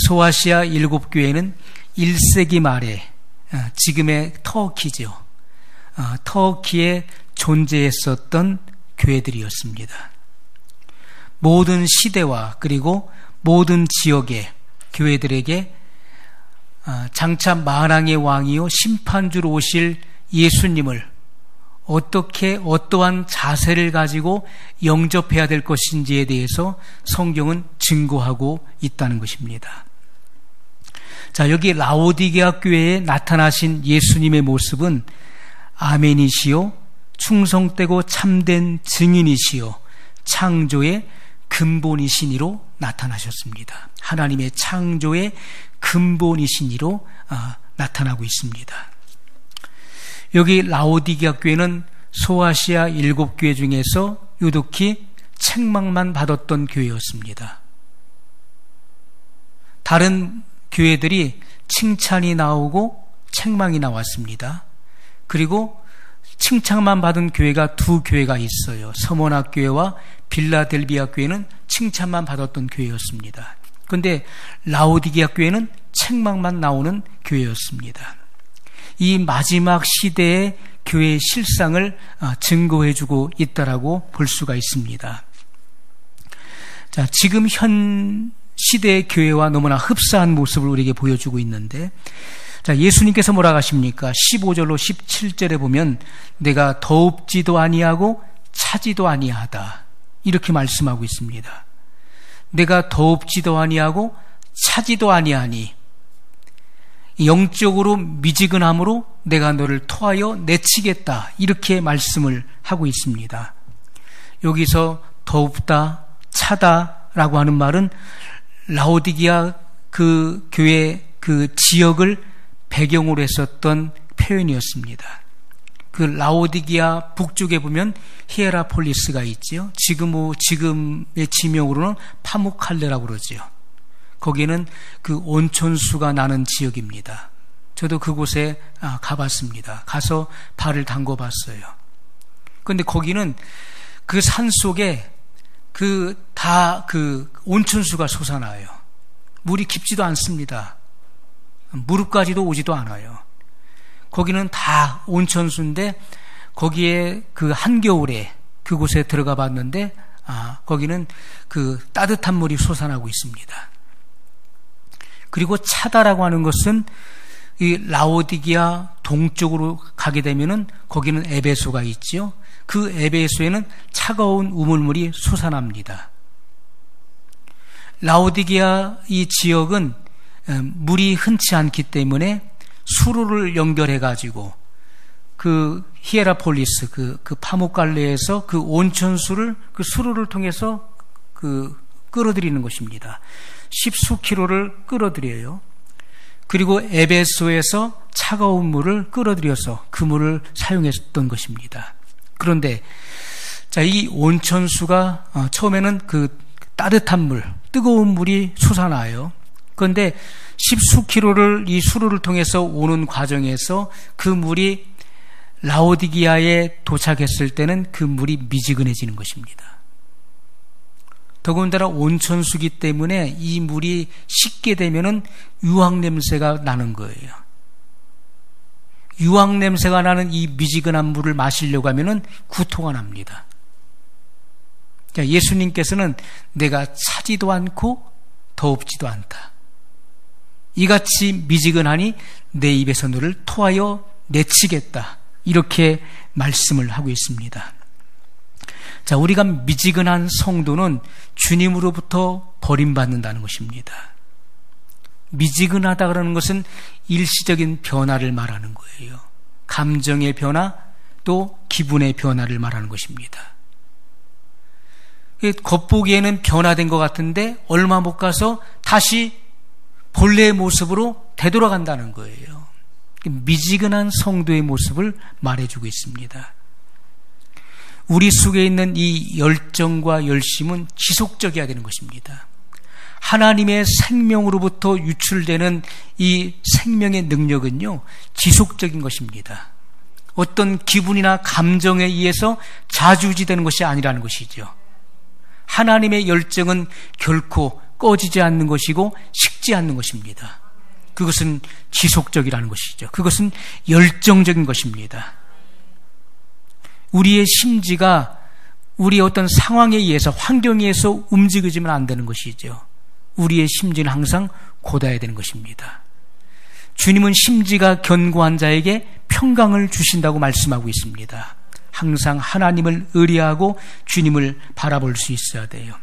소아시아 7교회는 1세기 말에 지금의 터키죠. 터키에 존재했었던 교회들이었습니다. 모든 시대와 그리고 모든 지역의 교회들에게 장차 만왕의 왕이요 심판주로 오실 예수님을 어떻게 어떠한 자세를 가지고 영접해야 될 것인지에 대해서 성경은 증거하고 있다는 것입니다. 자, 여기 라오디게아 교회에 나타나신 예수님의 모습은 아멘이시요 충성되고 참된 증인이시요 창조의 근본이신 이로 나타나셨습니다. 하나님의 창조의 근본이신 이로 나타나고 있습니다. 여기 라오디게아 교회는 소아시아 7교회 중에서 유독히 책망만 받았던 교회였습니다. 다른 교회들이 칭찬이 나오고 책망이 나왔습니다. 그리고 칭찬만 받은 교회가 2교회가 있어요. 서머나 교회와 빌라델비아 교회는 칭찬만 받았던 교회였습니다. 그런데 라오디게아 교회는 책망만 나오는 교회였습니다. 이 마지막 시대의 교회의 실상을 증거해주고 있다라고 볼 수가 있습니다. 자, 지금 현 시대의 교회와 너무나 흡사한 모습을 우리에게 보여주고 있는데, 자, 예수님께서 뭐라고 하십니까? 15절로 17절에 보면 내가 더웁지도 아니하고 차지도 아니하다, 이렇게 말씀하고 있습니다. 내가 더웁지도 아니하고 차지도 아니하니 영적으로 미지근함으로 내가 너를 토하여 내치겠다, 이렇게 말씀을 하고 있습니다. 여기서 더웁다, 차다라고 하는 말은 라오디게아 그 교회 그 지역을 배경으로 했었던 표현이었습니다. 그 라오디게아 북쪽에 보면 히에라폴리스가 있지요. 지금의 지명으로는 파무칼레라고 그러지요. 거기는 그 온천수가 나는 지역입니다. 저도 그곳에 가봤습니다. 가서 발을 담궈봤어요. 그런데 거기는 그 산 속에 그 온천수가 솟아나요. 물이 깊지도 않습니다. 무릎까지도 오지도 않아요. 거기는 다 온천수인데 거기에 그 한겨울에 그곳에 들어가 봤는데 거기는 그 따뜻한 물이 솟아나고 있습니다. 그리고 차다라고 하는 것은 이 라오디게아 동쪽으로 가게 되면은 거기는 에베소가 있지요. 그 에베소에는 차가운 우물물이 솟아납니다. 라오디게아 이 지역은 물이 흔치 않기 때문에 수로를 연결해 가지고 그 히에라폴리스 그 파무칼레에서 그 온천수를 그 수로를 통해서 끌어들이는 것입니다. 10수 킬로를 끌어들여요. 그리고 에베소에서 차가운 물을 끌어들여서 그 물을 사용했던 것입니다. 그런데 자, 이 온천수가 처음에는 그 따뜻한 물, 뜨거운 물이 솟아나요. 그런데 10수 킬로를 이 수로를 통해서 오는 과정에서 그 물이 라오디게아에 도착했을 때는 그 물이 미지근해지는 것입니다. 더군다나 온천수기 때문에 이 물이 식게 되면은 유황 냄새가 나는 거예요. 유황 냄새가 나는 이 미지근한 물을 마시려고 하면은 구토가 납니다. 자, 예수님께서는 내가 차지도 않고 더웁지도 않다, 이같이 미지근하니 내 입에서 너를 토하여 내치겠다, 이렇게 말씀을 하고 있습니다. 자, 우리가 미지근한 성도는 주님으로부터 버림받는다는 것입니다. 미지근하다 그러는 것은 일시적인 변화를 말하는 거예요. 감정의 변화, 또 기분의 변화를 말하는 것입니다. 겉보기에는 변화된 것 같은데 얼마 못 가서 다시 본래의 모습으로 되돌아간다는 거예요. 미지근한 성도의 모습을 말해주고 있습니다. 우리 속에 있는 이 열정과 열심은 지속적이어야 되는 것입니다. 하나님의 생명으로부터 유출되는 이 생명의 능력은요, 지속적인 것입니다. 어떤 기분이나 감정에 의해서 좌지우지되는 것이 아니라는 것이죠. 하나님의 열정은 결코 꺼지지 않는 것이고 식지 않는 것입니다. 그것은 지속적이라는 것이죠. 그것은 열정적인 것입니다. 우리의 심지가 우리의 어떤 상황에 의해서, 환경에 의해서 움직이지면 안 되는 것이죠. 우리의 심지는 항상 곧아야 되는 것입니다. 주님은 심지가 견고한 자에게 평강을 주신다고 말씀하고 있습니다. 항상 하나님을 의뢰하고 주님을 바라볼 수 있어야 돼요.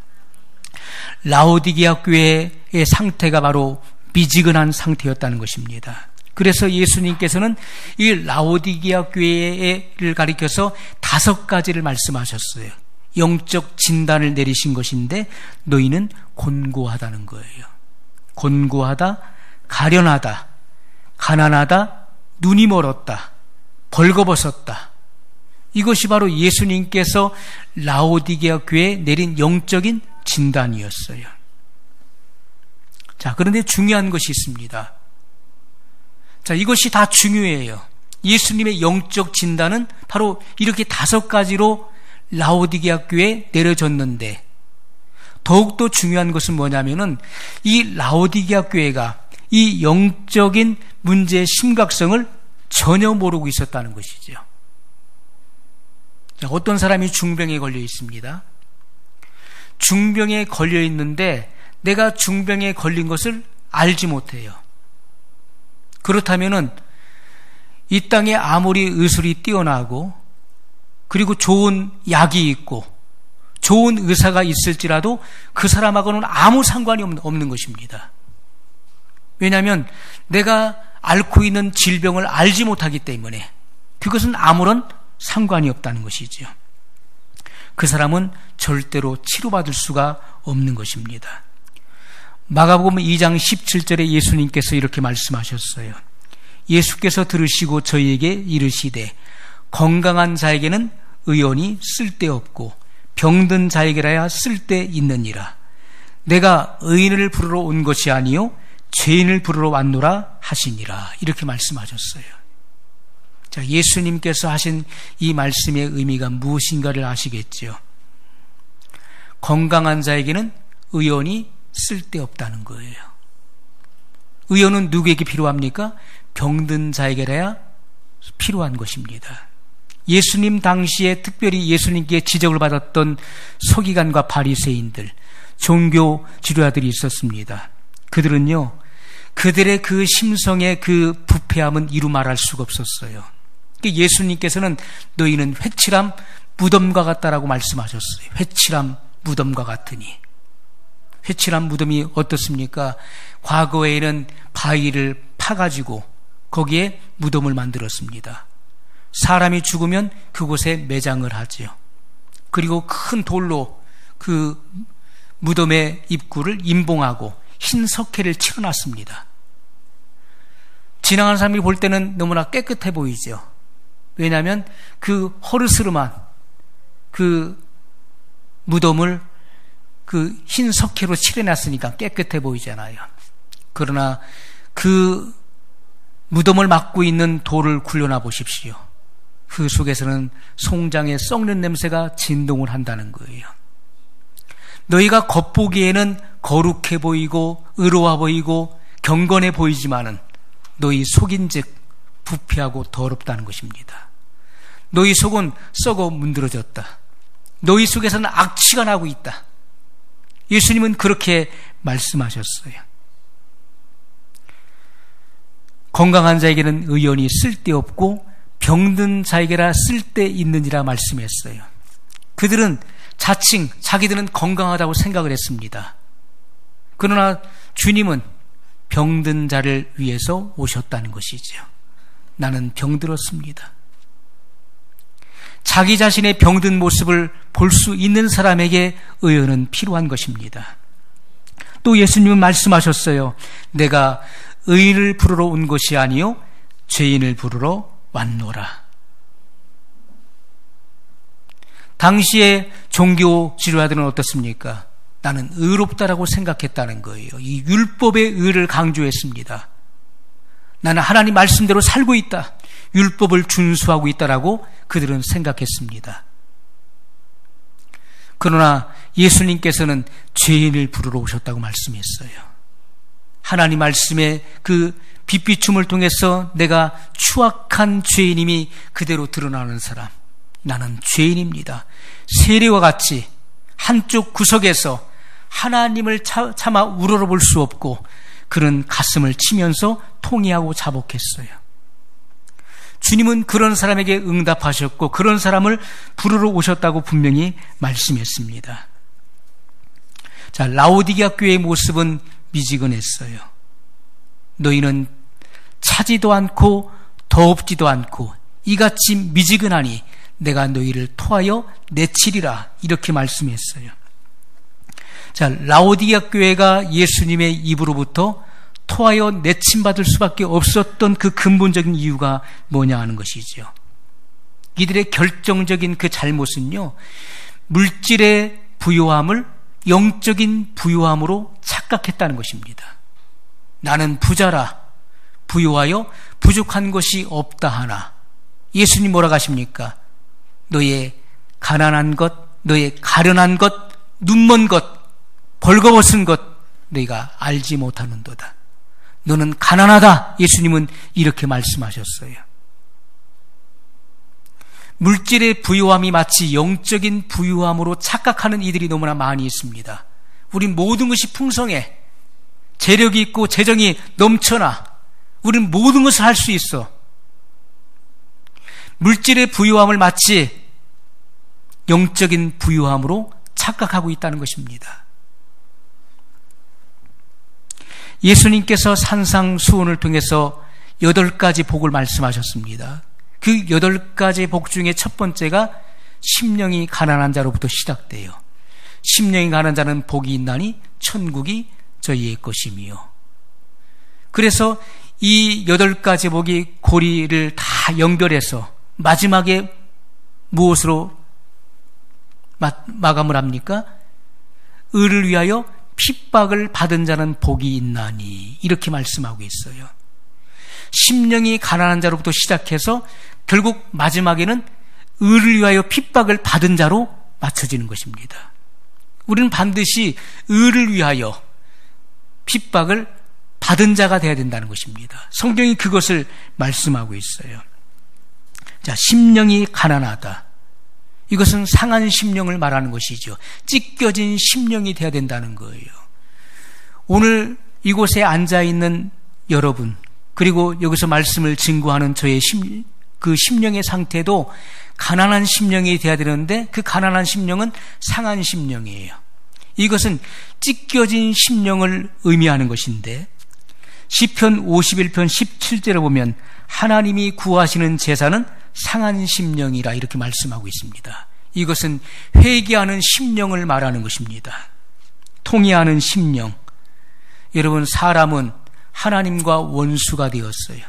라오디게아 교회의 상태가 바로 미지근한 상태였다는 것입니다. 그래서 예수님께서는 이 라오디게아 교회를 가리켜서 5가지를 말씀하셨어요. 영적 진단을 내리신 것인데 너희는 곤고하다는 거예요. 곤고하다, 가련하다, 가난하다, 눈이 멀었다, 벌거벗었다. 이것이 바로 예수님께서 라오디게아 교회에 내린 영적인 진단이었어요. 자, 그런데 중요한 것이 있습니다. 자, 이것이 다 중요해요. 예수님의 영적 진단은 바로 이렇게 5가지로 라오디게아 교회에 내려졌는데, 더욱더 중요한 것은 뭐냐면은 이 라오디게아 교회가 이 영적인 문제의 심각성을 전혀 모르고 있었다는 것이죠. 자, 어떤 사람이 중병에 걸려 있습니다. 중병에 걸려 있는데 내가 중병에 걸린 것을 알지 못해요. 그렇다면은 이 땅에 아무리 의술이 뛰어나고 그리고 좋은 약이 있고 좋은 의사가 있을지라도 그 사람하고는 아무 상관이 없는 것입니다. 왜냐하면 내가 앓고 있는 질병을 알지 못하기 때문에 그것은 아무런 상관이 없다는 것이죠. 그 사람은 절대로 치료받을 수가 없는 것입니다. 마가복음 2장 17절에 예수님께서 이렇게 말씀하셨어요. 예수께서 들으시고 저희에게 이르시되 건강한 자에게는 의원이 쓸데없고 병든 자에게라야 쓸데있느니라. 내가 의인을 부르러 온 것이 아니요 죄인을 부르러 왔노라 하시니라. 이렇게 말씀하셨어요. 자, 예수님께서 하신 이 말씀의 의미가 무엇인가를 아시겠죠? 건강한 자에게는 의원이 쓸데없다는 거예요. 의원은 누구에게 필요합니까? 병든 자에게라야 필요한 것입니다. 예수님 당시에 특별히 예수님께 지적을 받았던 서기관과 바리새인들, 종교 지도자들이 있었습니다. 그들은요, 그들의 그 심성의 그 부패함은 이루 말할 수가 없었어요. 예수님께서는 너희는 회칠함 무덤과 같다라고 말씀하셨어요. 회칠함 무덤과 같으니. 회칠함 무덤이 어떻습니까? 과거에는 바위를 파가지고 거기에 무덤을 만들었습니다. 사람이 죽으면 그곳에 매장을 하지요. 그리고 큰 돌로 그 무덤의 입구를 임봉하고 흰 석회를 칠해놨습니다. 지나가는 사람이 볼 때는 너무나 깨끗해 보이죠. 왜냐하면 그 허르스름한 그 무덤을 그 흰 석회로 칠해놨으니까 깨끗해 보이잖아요. 그러나 그 무덤을 막고 있는 돌을 굴려놔 보십시오. 그 속에서는 송장의 썩는 냄새가 진동을 한다는 거예요. 너희가 겉보기에는 거룩해 보이고 의로워 보이고 경건해 보이지만은 너희 속인즉 부패하고 더럽다는 것입니다. 너희 속은 썩어 문드러졌다. 너희 속에서는 악취가 나고 있다. 예수님은 그렇게 말씀하셨어요. 건강한 자에게는 의원이 쓸데없고 병든 자에게라 쓸데있느니라 말씀했어요. 그들은 자칭 자기들은 건강하다고 생각을 했습니다. 그러나 주님은 병든 자를 위해서 오셨다는 것이죠. 나는 병들었습니다. 자기 자신의 병든 모습을 볼 수 있는 사람에게 의원은 필요한 것입니다. 또 예수님은 말씀하셨어요. 내가 의인을 부르러 온 것이 아니요 죄인을 부르러 왔노라. 당시에 종교 지도자들은 어떻습니까? 나는 의롭다라고 생각했다는 거예요. 이 율법의 의를 강조했습니다. 나는 하나님 말씀대로 살고 있다. 율법을 준수하고 있다라고 그들은 생각했습니다. 그러나 예수님께서는 죄인을 부르러 오셨다고 말씀했어요. 하나님 말씀의 그 빛비춤을 통해서 내가 추악한 죄인임이 그대로 드러나는 사람, 나는 죄인입니다. 세례와 같이 한쪽 구석에서 하나님을 차마 우러러볼 수 없고 그런 가슴을 치면서 통회하고 자복했어요. 주님은 그런 사람에게 응답하셨고 그런 사람을 부르러 오셨다고 분명히 말씀했습니다. 자, 라오디게아 교회의 모습은 미지근했어요. 너희는 차지도 않고 더웁지도 않고 이같이 미지근하니 내가 너희를 토하여 내치리라, 이렇게 말씀했어요. 자, 라오디게아 교회가 예수님의 입으로부터 토하여 내침받을 수밖에 없었던 그 근본적인 이유가 뭐냐 하는 것이죠. 이들의 결정적인 그 잘못은요, 물질의 부요함을 영적인 부요함으로 착각했다는 것입니다. 나는 부자라 부요하여 부족한 것이 없다 하나, 예수님 뭐라고 하십니까? 너의 가난한 것, 너의 가련한 것, 눈먼 것, 벌거벗은 것 너희가 알지 못하는도다. 너는 가난하다. 예수님은 이렇게 말씀하셨어요. 물질의 부유함이 마치 영적인 부유함으로 착각하는 이들이 너무나 많이 있습니다. 우린 모든 것이 풍성해, 재력이 있고 재정이 넘쳐나, 우린 모든 것을 할 수 있어. 물질의 부유함을 마치 영적인 부유함으로 착각하고 있다는 것입니다. 예수님께서 산상수훈을 통해서 8가지 복을 말씀하셨습니다. 그 8가지 복 중에 첫 번째가 심령이 가난한 자로부터 시작돼요. 심령이 가난한 자는 복이 있나니 천국이 저희의 것이며. 그래서 이 8가지 복이 고리를 다 연결해서 마지막에 무엇으로 마감을 합니까? 의를 위하여 핍박을 받은 자는 복이 있나니, 이렇게 말씀하고 있어요. 심령이 가난한 자로부터 시작해서 결국 마지막에는 의를 위하여 핍박을 받은 자로 맞춰지는 것입니다. 우리는 반드시 의를 위하여 핍박을 받은 자가 되어야 된다는 것입니다. 성경이 그것을 말씀하고 있어요. 자, 심령이 가난하다. 이것은 상한 심령을 말하는 것이죠. 찢겨진 심령이 되어야 된다는 거예요. 오늘 이곳에 앉아있는 여러분, 그리고 여기서 말씀을 증거하는 저의 그 심령의 상태도 가난한 심령이 되어야 되는데, 그 가난한 심령은 상한 심령이에요. 이것은 찢겨진 심령을 의미하는 것인데, 시편 51편 17절에 보면 하나님이 구하시는 제사는 상한 심령이라, 이렇게 말씀하고 있습니다. 이것은 회개하는 심령을 말하는 것입니다. 통회하는 심령. 여러분, 사람은 하나님과 원수가 되었어요.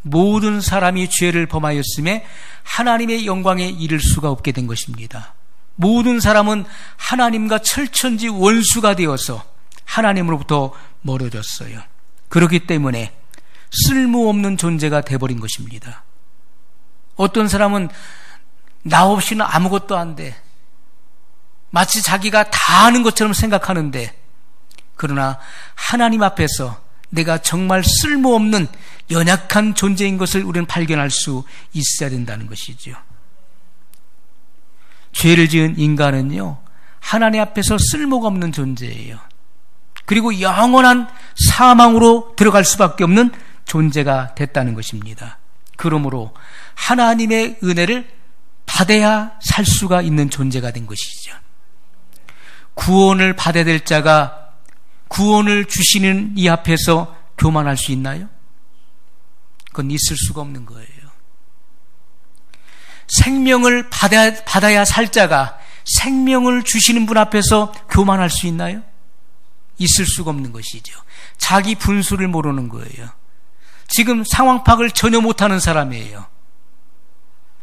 모든 사람이 죄를 범하였음에 하나님의 영광에 이를 수가 없게 된 것입니다. 모든 사람은 하나님과 철천지 원수가 되어서 하나님으로부터 멀어졌어요. 그렇기 때문에 쓸모없는 존재가 되어버린 것입니다. 어떤 사람은 나 없이는 아무것도 안 돼. 마치 자기가 다 아는 것처럼 생각하는데, 그러나 하나님 앞에서 내가 정말 쓸모없는 연약한 존재인 것을 우리는 발견할 수 있어야 된다는 것이죠. 죄를 지은 인간은요, 하나님 앞에서 쓸모가 없는 존재예요. 그리고 영원한 사망으로 들어갈 수밖에 없는 존재가 됐다는 것입니다. 그러므로 하나님의 은혜를 받아야 살 수가 있는 존재가 된 것이죠. 구원을 받아야 될 자가 구원을 주시는 이 앞에서 교만할 수 있나요? 그건 있을 수가 없는 거예요. 생명을 받아야 살 자가 생명을 주시는 분 앞에서 교만할 수 있나요? 있을 수가 없는 것이죠. 자기 분수를 모르는 거예요. 지금 상황 파악을 전혀 못하는 사람이에요.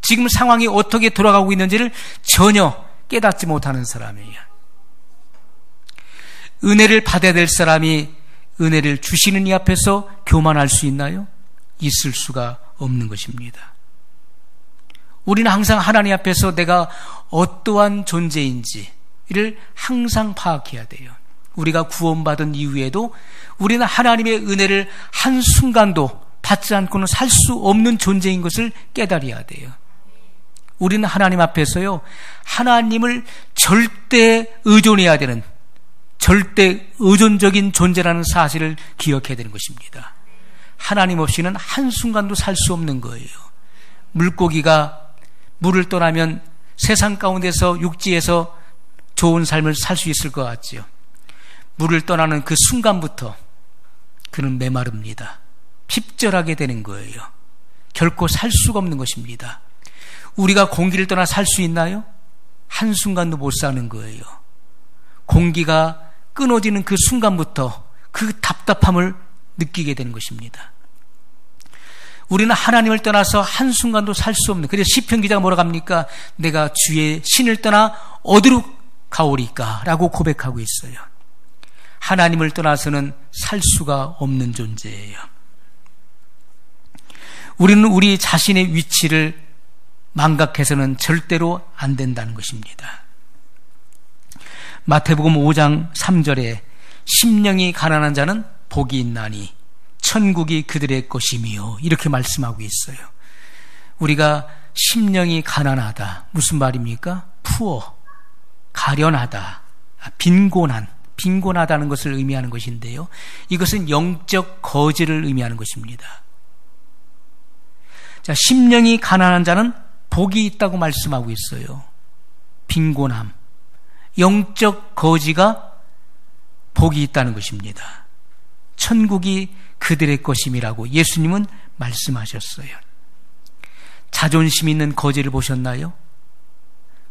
지금 상황이 어떻게 돌아가고 있는지를 전혀 깨닫지 못하는 사람이에요. 은혜를 받아야 될 사람이 은혜를 주시는 이 앞에서 교만할 수 있나요? 있을 수가 없는 것입니다. 우리는 항상 하나님 앞에서 내가 어떠한 존재인지, 이를 항상 파악해야 돼요. 우리가 구원받은 이후에도 우리는 하나님의 은혜를 한순간도 받지 않고는 살 수 없는 존재인 것을 깨달아야 돼요. 우리는 하나님 앞에서요, 하나님을 절대 의존해야 되는, 절대 의존적인 존재라는 사실을 기억해야 되는 것입니다. 하나님 없이는 한순간도 살 수 없는 거예요. 물고기가 물을 떠나면 세상 가운데서 육지에서 좋은 삶을 살 수 있을 것 같지요. 물을 떠나는 그 순간부터 그는 메마릅니다. 핍절하게 되는 거예요. 결코 살 수가 없는 것입니다. 우리가 공기를 떠나 살 수 있나요? 한순간도 못 사는 거예요. 공기가 끊어지는 그 순간부터 그 답답함을 느끼게 되는 것입니다. 우리는 하나님을 떠나서 한순간도 살 수 없는, 그래서 시편 기자가 뭐라고 합니까? 내가 주의 신을 떠나 어디로 가오리까? 라고 고백하고 있어요. 하나님을 떠나서는 살 수가 없는 존재예요. 우리는 우리 자신의 위치를 망각해서는 절대로 안 된다는 것입니다. 마태복음 5장 3절에 심령이 가난한 자는 복이 있나니 천국이 그들의 것이며 이렇게 말씀하고 있어요. 우리가 심령이 가난하다, 무슨 말입니까? 푸어, 가련하다, 빈곤하다는 것을 의미하는 것인데요, 이것은 영적 거지를 의미하는 것입니다. 자, 심령이 가난한 자는 복이 있다고 말씀하고 있어요. 빈곤함, 영적 거지가 복이 있다는 것입니다. 천국이 그들의 것임이라고 예수님은 말씀하셨어요. 자존심 있는 거지를 보셨나요?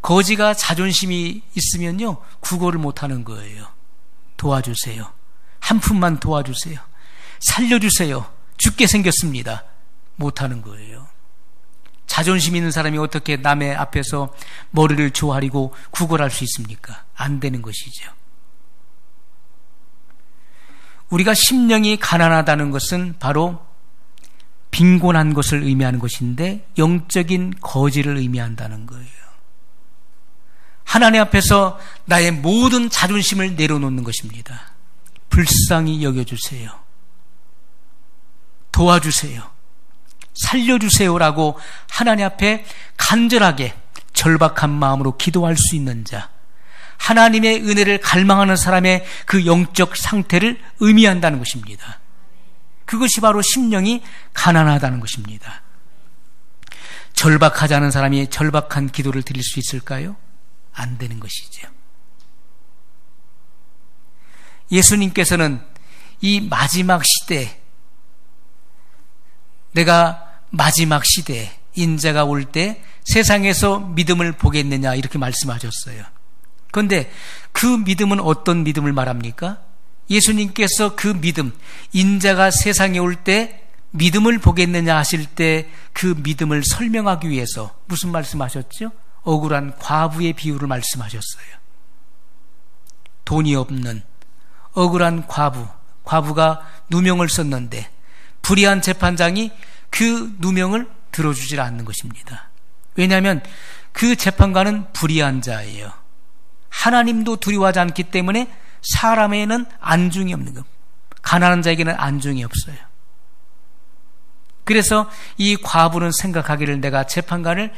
거지가 자존심이 있으면요, 구걸을 못하는 거예요. 도와주세요. 한 푼만 도와주세요. 살려주세요. 죽게 생겼습니다. 못하는 거예요. 자존심 있는 사람이 어떻게 남의 앞에서 머리를 조아리고 구걸할 수 있습니까? 안 되는 것이죠. 우리가 심령이 가난하다는 것은 바로 빈곤한 것을 의미하는 것인데 영적인 거지를 의미한다는 거예요. 하나님 앞에서 나의 모든 자존심을 내려놓는 것입니다. 불쌍히 여겨주세요. 도와주세요. 살려주세요라고 하나님 앞에 간절하게 절박한 마음으로 기도할 수 있는 자, 하나님의 은혜를 갈망하는 사람의 그 영적 상태를 의미한다는 것입니다. 그것이 바로 심령이 가난하다는 것입니다. 절박하지 않은 사람이 절박한 기도를 드릴 수 있을까요? 안 되는 것이죠. 예수님께서는 이 마지막 시대, 내가 마지막 시대에 인자가 올 때 세상에서 믿음을 보겠느냐 이렇게 말씀하셨어요. 그런데 그 믿음은 어떤 믿음을 말합니까? 예수님께서 그 믿음, 인자가 세상에 올 때 믿음을 보겠느냐 하실 때 그 믿음을 설명하기 위해서 무슨 말씀하셨죠? 억울한 과부의 비유를 말씀하셨어요. 돈이 없는 억울한 과부가 누명을 썼는데 불의한 재판장이 그 누명을 들어주질 않는 것입니다. 왜냐하면 그 재판관은 불의한 자예요. 하나님도 두려워하지 않기 때문에 사람에는 안중이 없는 것, 가난한 자에게는 안중이 없어요. 그래서 이 과부는 생각하기를 내가 재판관을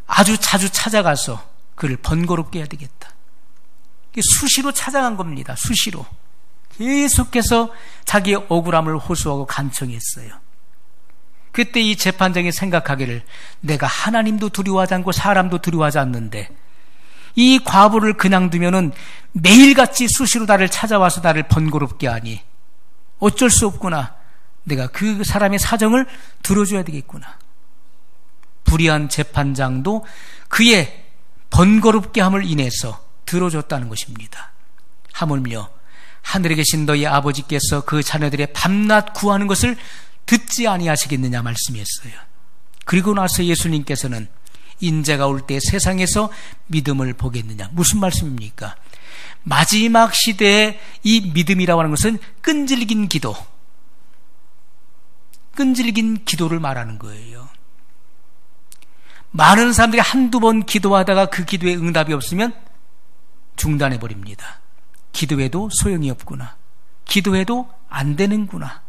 아주 자주 찾아가서 그를 번거롭게 해야 되겠다. 수시로 찾아간 겁니다. 수시로 계속해서 자기의 억울함을 호소하고 간청했어요. 그때 이 재판장이 생각하기를 내가 하나님도 두려워하지 않고 사람도 두려워하지 않는데 이 과부를 그냥 두면은 매일같이 수시로 나를 찾아와서 나를 번거롭게 하니 어쩔 수 없구나. 내가 그 사람의 사정을 들어줘야 되겠구나. 불의한 재판장도 그의 번거롭게 함을 인해서 들어줬다는 것입니다. 하물며 하늘에 계신 너희 아버지께서 그 자녀들의 밤낮 구하는 것을 듣지 아니하시겠느냐 말씀했어요. 그리고 나서 예수님께서는 인자가 올 때 세상에서 믿음을 보겠느냐. 무슨 말씀입니까? 마지막 시대에 이 믿음이라고 하는 것은 끈질긴 기도를 말하는 거예요. 많은 사람들이 한두 번 기도하다가 그 기도에 응답이 없으면 중단해 버립니다. 기도해도 소용이 없구나. 기도해도 안 되는구나.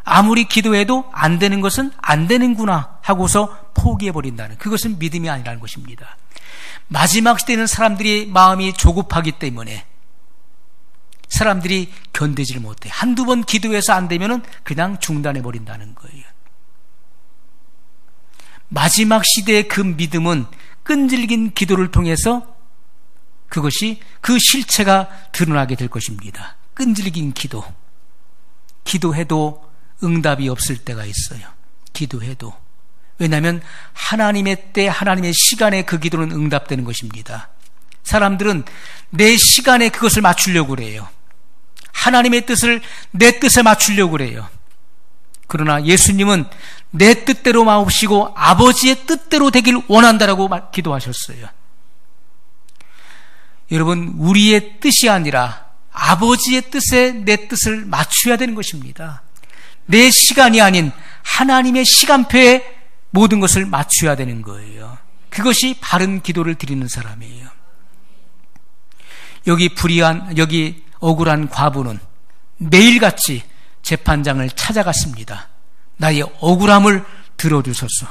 아무리 기도해도 안 되는 것은 안 되는구나 하고서 포기해 버린다는, 그것은 믿음이 아니라는 것입니다. 마지막 시대는 사람들이 마음이 조급하기 때문에 사람들이 견디질 못해. 한두 번 기도해서 안 되면 그냥 중단해 버린다는 거예요. 마지막 시대의 그 믿음은 끈질긴 기도를 통해서 그것이 그 실체가 드러나게 될 것입니다. 끈질긴 기도. 기도해도 응답이 없을 때가 있어요. 기도해도. 왜냐하면 하나님의 때, 하나님의 시간에 그 기도는 응답되는 것입니다. 사람들은 내 시간에 그것을 맞추려고 그래요. 하나님의 뜻을 내 뜻에 맞추려고 그래요. 그러나 예수님은 내 뜻대로 마옵시고 아버지의 뜻대로 되길 원한다라고 기도하셨어요. 여러분, 우리의 뜻이 아니라 아버지의 뜻에 내 뜻을 맞춰야 되는 것입니다. 내 시간이 아닌 하나님의 시간표에 모든 것을 맞춰야 되는 거예요. 그것이 바른 기도를 드리는 사람이에요. 여기 억울한 과부는 매일같이 재판장을 찾아갔습니다. 나의 억울함을 들어주소서.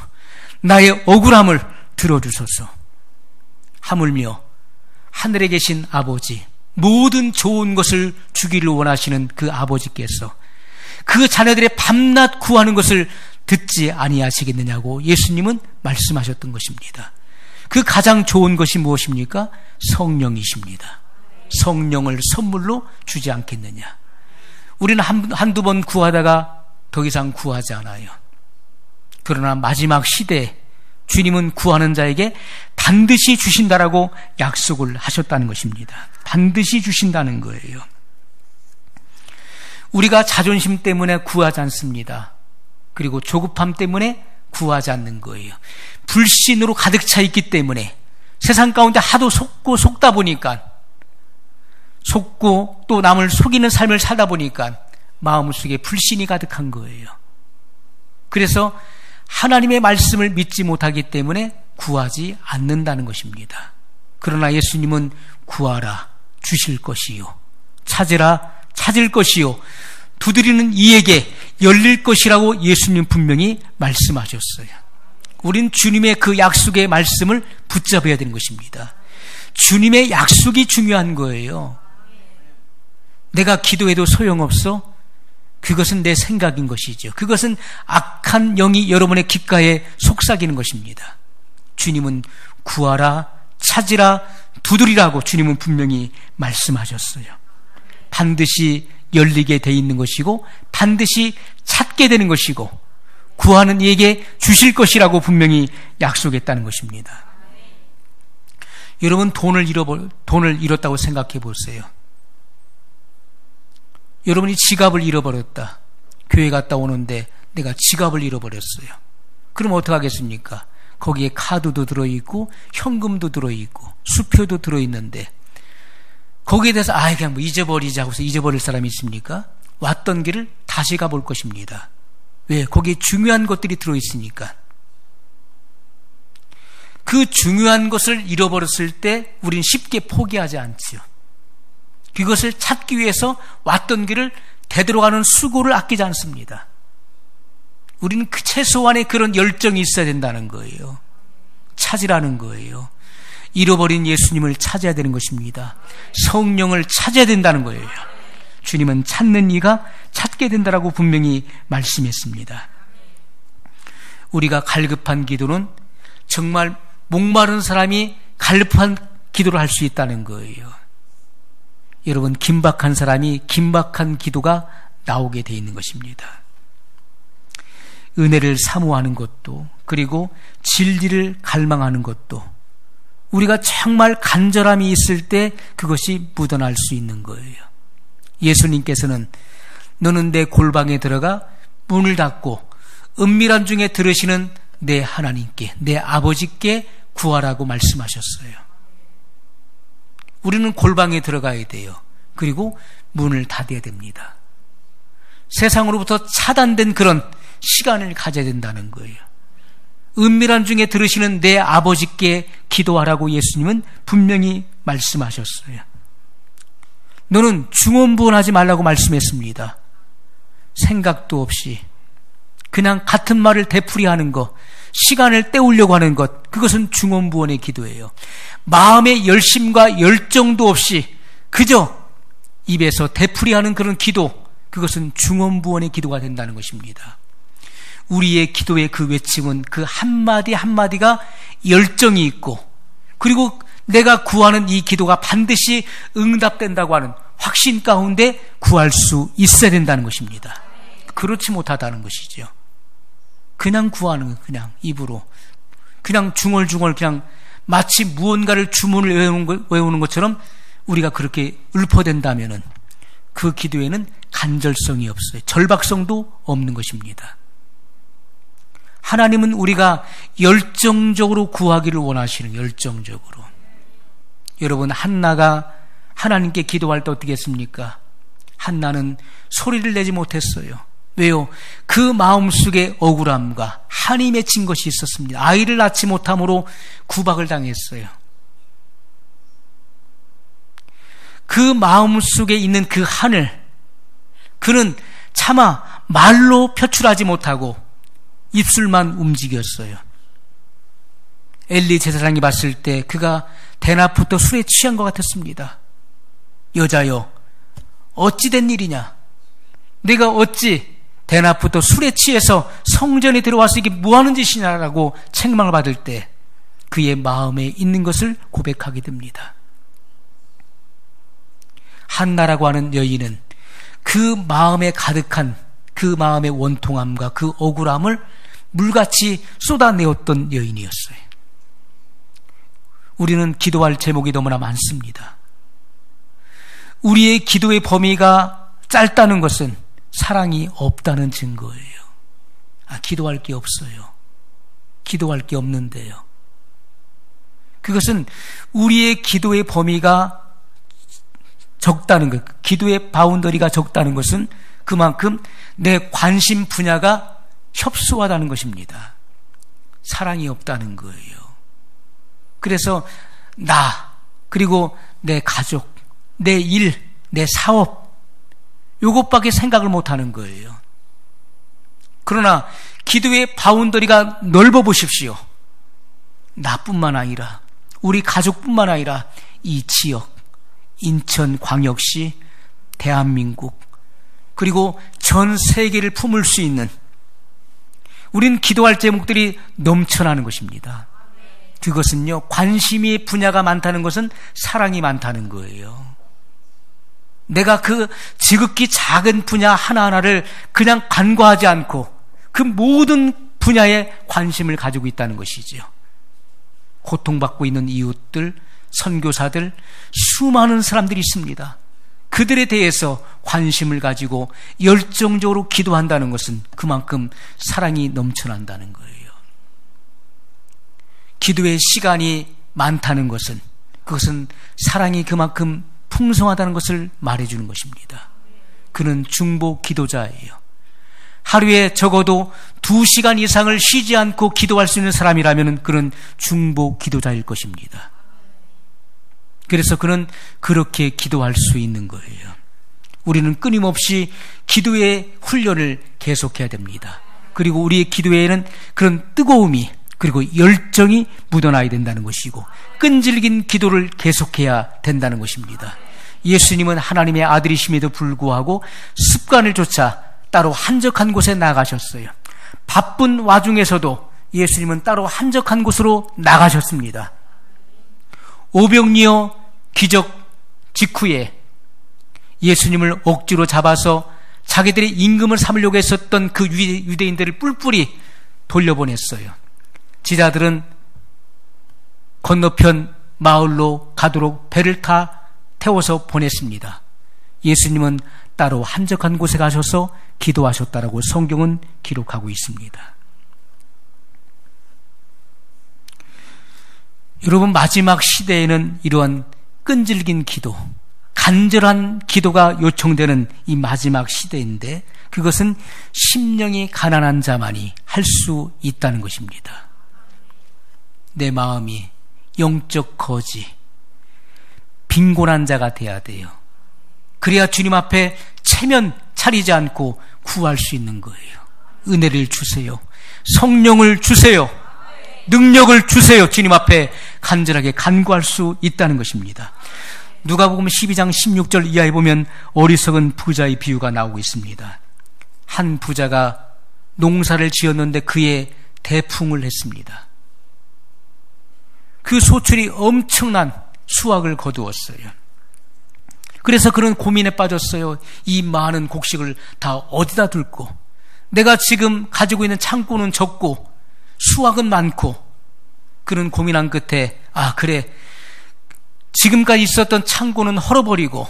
나의 억울함을 들어주소서. 하물며 하늘에 계신 아버지, 모든 좋은 것을 주기를 원하시는 그 아버지께서 그 자녀들의 밤낮 구하는 것을 듣지 아니하시겠느냐고 예수님은 말씀하셨던 것입니다. 그 가장 좋은 것이 무엇입니까? 성령이십니다. 성령을 선물로 주지 않겠느냐. 우리는 한두 번 구하다가 더 이상 구하지 않아요. 그러나 마지막 시대에 주님은 구하는 자에게 반드시 주신다라고 약속을 하셨다는 것입니다. 반드시 주신다는 거예요. 우리가 자존심 때문에 구하지 않습니다. 그리고 조급함 때문에 구하지 않는 거예요. 불신으로 가득 차 있기 때문에 세상 가운데 하도 속다 보니까, 속고 또 남을 속이는 삶을 살다 보니까 마음속에 불신이 가득한 거예요. 그래서 하나님의 말씀을 믿지 못하기 때문에 구하지 않는다는 것입니다. 그러나 예수님은 구하라 주실 것이요, 찾으라 찾을 것이요, 두드리는 이에게 열릴 것이라고 예수님 분명히 말씀하셨어요. 우린 주님의 그 약속의 말씀을 붙잡아야 되는 것입니다. 주님의 약속이 중요한 거예요. 내가 기도해도 소용없어? 그것은 내 생각인 것이죠. 그것은 악한 영이 여러분의 귓가에 속삭이는 것입니다. 주님은 구하라, 찾으라, 두드리라고 주님은 분명히 말씀하셨어요. 반드시 열리게 돼 있는 것이고 반드시 찾게 되는 것이고 구하는 이에게 주실 것이라고 분명히 약속했다는 것입니다. 여러분, 돈을 잃었다고 생각해 보세요. 여러분이 지갑을 잃어버렸다. 교회 갔다 오는데 내가 지갑을 잃어버렸어요. 그럼 어떡하겠습니까? 거기에 카드도 들어있고 현금도 들어있고 수표도 들어있는데 거기에 대해서 그냥 잊어버리자 하고서 잊어버릴 사람이 있습니까? 왔던 길을 다시 가볼 것입니다. 왜? 거기에 중요한 것들이 들어있으니까. 그 중요한 것을 잃어버렸을 때 우리는 쉽게 포기하지 않지요. 그것을 찾기 위해서 왔던 길을 되돌아가는 수고를 아끼지 않습니다. 우리는 그 최소한의 그런 열정이 있어야 된다는 거예요. 찾으라는 거예요. 잃어버린 예수님을 찾아야 되는 것입니다. 성령을 찾아야 된다는 거예요. 주님은 찾는 이가 찾게 된다라고 분명히 말씀했습니다. 우리가 갈급한 기도는 정말 목마른 사람이 갈급한 기도를 할 수 있다는 거예요. 여러분, 긴박한 사람이 긴박한 기도가 나오게 돼 있는 것입니다. 은혜를 사모하는 것도, 그리고 진리를 갈망하는 것도 우리가 정말 간절함이 있을 때 그것이 묻어날 수 있는 거예요. 예수님께서는 너는 내 골방에 들어가 문을 닫고 은밀한 중에 들으시는 내 하나님께, 내 아버지께 구하라고 말씀하셨어요. 우리는 골방에 들어가야 돼요. 그리고 문을 닫아야 됩니다. 세상으로부터 차단된 그런 시간을 가져야 된다는 거예요. 은밀한 중에 들으시는 내 아버지께 기도하라고 예수님은 분명히 말씀하셨어요. 너는 중언부언하지 말라고 말씀했습니다. 생각도 없이 그냥 같은 말을 되풀이하는 것, 시간을 때우려고 하는 것, 그것은 중언부언의 기도예요. 마음의 열심과 열정도 없이 그저 입에서 되풀이하는 그런 기도, 그것은 중언부언의 기도가 된다는 것입니다. 우리의 기도의 그 외침은 그 한마디 한마디가 열정이 있고, 그리고 내가 구하는 이 기도가 반드시 응답된다고 하는 확신 가운데 구할 수 있어야 된다는 것입니다. 그렇지 못하다는 것이죠. 그냥 구하는 거, 그냥 입으로 그냥 중얼중얼 그냥 마치 무언가를 주문을 외우는 것처럼 우리가 그렇게 읊어댄다면은 그 기도에는 간절성이 없어요. 절박성도 없는 것입니다. 하나님은 우리가 열정적으로 구하기를 원하시는, 열정적으로. 여러분, 한나가 하나님께 기도할 때 어떻게 했습니까? 한나는 소리를 내지 못했어요. 왜요? 그 마음속에 억울함과 한이 맺힌 것이 있었습니다. 아이를 낳지 못함으로 구박을 당했어요. 그 마음속에 있는 그 한을 그는 차마 말로 표출하지 못하고 입술만 움직였어요. 엘리 제사장이 봤을 때 그가 대낮부터 술에 취한 것 같았습니다. 여자여, 어찌 된 일이냐? 내가 어찌 대낮부터 술에 취해서 성전에 들어와서 이게 뭐하는 짓이냐라고 책망을 받을 때 그의 마음에 있는 것을 고백하게 됩니다. 한나라고 하는 여인은 그 마음에 가득한 그 마음의 원통함과 그 억울함을 물같이 쏟아내었던 여인이었어요. 우리는 기도할 제목이 너무나 많습니다. 우리의 기도의 범위가 짧다는 것은 사랑이 없다는 증거예요. 기도할 게 없어요. 기도할 게 없는데요. 그것은 우리의 기도의 범위가 적다는 것, 기도의 바운더리가 적다는 것은 그만큼 내 관심 분야가 협소하다는 것입니다. 사랑이 없다는 거예요. 그래서 나, 그리고 내 가족, 내 일, 내 사업, 요것밖에 생각을 못하는 거예요. 그러나 기도의 바운더리가 넓어 보십시오. 나뿐만 아니라 우리 가족뿐만 아니라 이 지역, 인천광역시, 대한민국, 그리고 전 세계를 품을 수 있는, 우린 기도할 제목들이 넘쳐나는 것입니다. 그것은요, 관심의 분야가 많다는 것은 사랑이 많다는 거예요. 내가 그 지극히 작은 분야 하나하나를 그냥 간과하지 않고 그 모든 분야에 관심을 가지고 있다는 것이죠. 고통받고 있는 이웃들, 선교사들, 수많은 사람들이 있습니다. 그들에 대해서 관심을 가지고 열정적으로 기도한다는 것은 그만큼 사랑이 넘쳐난다는 거예요. 기도의 시간이 많다는 것은, 그것은 사랑이 그만큼 풍성하다는 것을 말해주는 것입니다. 그는 중보 기도자예요. 하루에 적어도 2시간 이상을 쉬지 않고 기도할 수 있는 사람이라면 그는 중보 기도자일 것입니다. 그래서 그는 그렇게 기도할 수 있는 거예요. 우리는 끊임없이 기도의 훈련을 계속해야 됩니다. 그리고 우리의 기도에는 그런 뜨거움이, 그리고 열정이 묻어나야 된다는 것이고, 끈질긴 기도를 계속해야 된다는 것입니다. 예수님은 하나님의 아들이심에도 불구하고 습관을 쫓아 따로 한적한 곳에 나가셨어요. 바쁜 와중에서도 예수님은 따로 한적한 곳으로 나가셨습니다. 오병이어 기적 직후에 예수님을 억지로 잡아서 자기들의 임금을 삼으려고 했었던 그 유대인들을 뿔뿔이 돌려보냈어요. 제자들은 건너편 마을로 가도록 배를 태워서 보냈습니다. 예수님은 따로 한적한 곳에 가셔서 기도하셨다라고 성경은 기록하고 있습니다. 여러분, 마지막 시대에는 이러한 끈질긴 기도, 간절한 기도가 요청되는 이 마지막 시대인데, 그것은 심령이 가난한 자만이 할 수 있다는 것입니다. 내 마음이 영적 거지, 빈곤한 자가 돼야 돼요. 그래야 주님 앞에 체면 차리지 않고 구할 수 있는 거예요. 은혜를 주세요. 성령을 주세요. 능력을 주세요. 주님 앞에 간절하게 간구할 수 있다는 것입니다. 누가복음 12장 16절 이하에 보면 어리석은 부자의 비유가 나오고 있습니다. 한 부자가 농사를 지었는데 그의 대풍을 했습니다. 그 소출이 엄청난 수확을 거두었어요. 그래서 그는 고민에 빠졌어요. 이 많은 곡식을 다 어디다 둘고, 내가 지금 가지고 있는 창고는 적고 수확은 많고. 그는 고민한 끝에 그래, 지금까지 있었던 창고는 헐어버리고